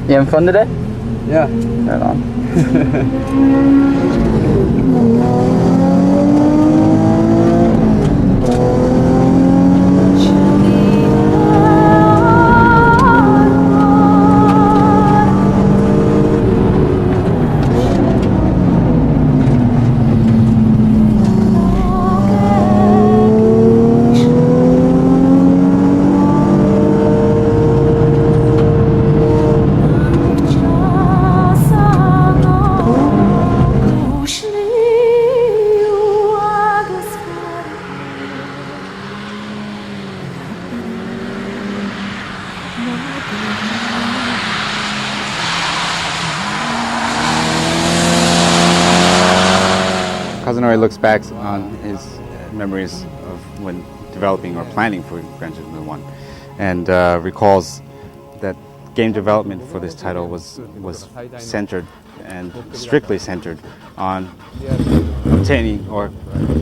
You having fun today? Yeah. Right on. Kazunori looks back on his memories of when developing or planning for Gran Turismo 1 and recalls that game development for this title was centered and strictly centered on obtaining or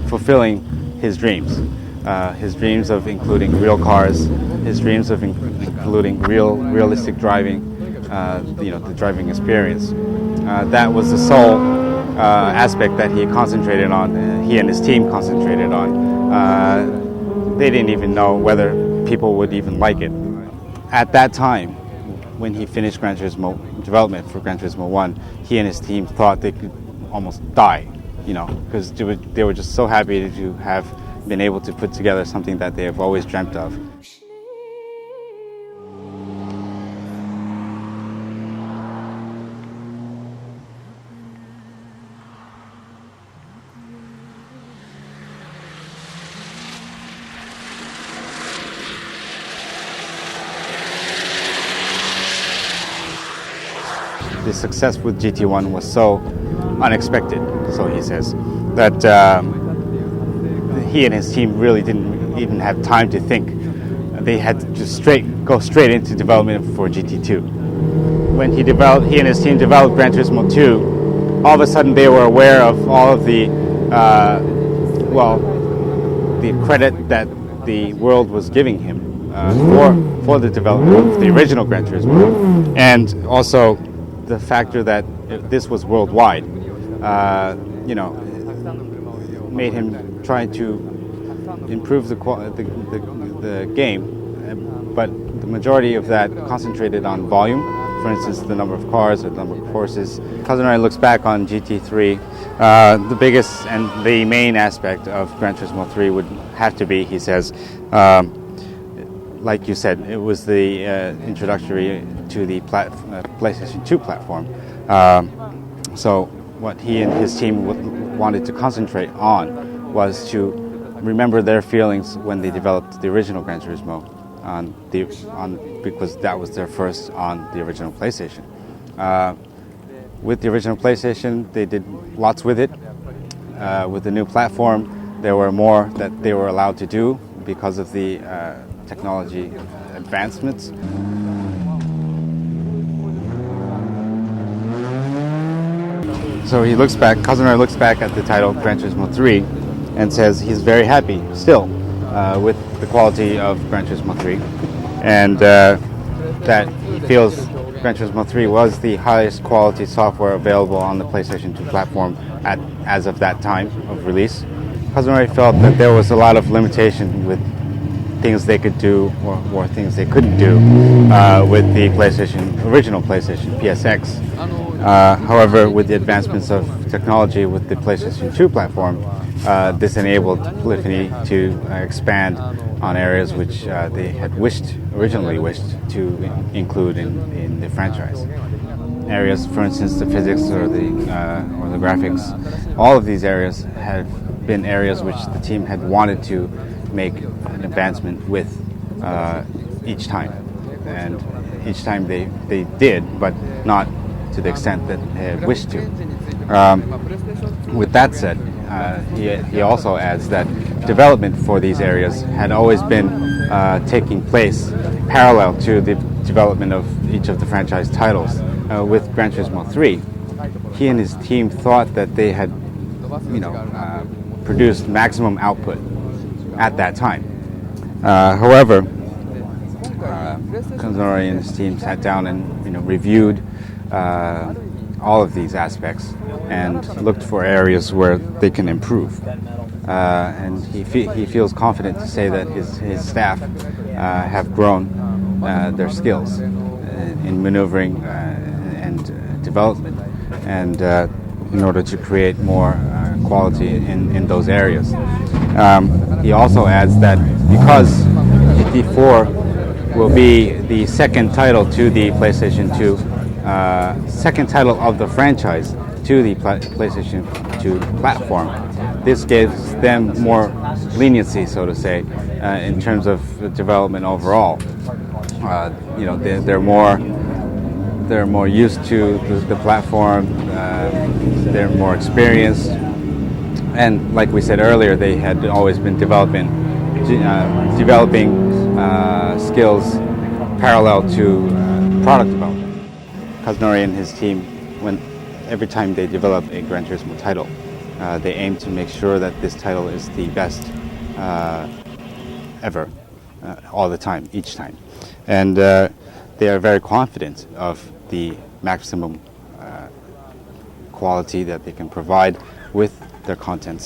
fulfilling his dreams of including real cars, his dreams of including realistic driving, the driving experience. That was the sole aspect that he concentrated on, he and his team concentrated on. They didn't even know whether people would even like it. At that time, when he finished Gran Turismo development for Gran Turismo 1, he and his team thought they could almost die, because they were just so happy to have been able to put together something that they have always dreamt of. The success with GT1 was so unexpected, so he says, that he and his team really didn't even have time to think. They had to just go straight into development for GT2. When he and his team developed Gran Turismo 2, all of a sudden they were aware of all of the credit that the world was giving him for the development of the original Gran Turismo, and also the factor that this was worldwide, made him try to improve the game, but the majority of that concentrated on volume. For instance, the number of cars or the number of horses. Kazunori looks back on GT3. The biggest and the main aspect of Gran Turismo 3 would have to be, he says, like you said, it was the introductory to the PlayStation 2 platform. So what he and his team wanted to concentrate on was to remember their feelings when they developed the original Gran Turismo, because that was their first on the original PlayStation. With the original PlayStation, they did lots with it. With the new platform, there were more that they were allowed to do because of the technology advancements. So Kazunori looks back at the title Gran Turismo 3 and says he's very happy still with the quality of Gran Turismo 3, and that he feels Gran Turismo 3 was the highest quality software available on the PlayStation 2 platform as of that time of release. Kazunori felt that there was a lot of limitation with things they could do or things they couldn't do with the original PlayStation, PSX. However, with the advancements of technology with the PlayStation 2 platform, this enabled Polyphony to expand on areas which they had originally wished to include in the franchise. Areas, for instance, the physics or the graphics, all of these areas have been areas which the team had wanted to make an advancement with each time, and each time they did, but not to the extent that they had wished to. With that said, he also adds that development for these areas had always been taking place parallel to the development of each of the franchise titles. With Gran Turismo 3, he and his team thought that they had, produced maximum output at that time. However, Kazunori and his team sat down and reviewed all of these aspects and looked for areas where they can improve. And he feels confident to say that his staff have grown their skills in maneuvering and development, and in order to create more quality in those areas. He also adds that because GT4 will be the second title to the PlayStation 2, second title of the franchise to the PlayStation 2 platform, this gives them more leniency, so to say, in terms of development overall. They're more used to the platform. They're more experienced, and like we said earlier, they had always been developing skills parallel to product development. Kazunori and his team, every time they develop a Gran Turismo title, they aim to make sure that this title is the best ever, all the time, each time. And they are very confident of the maximum quality that they can provide with their contents.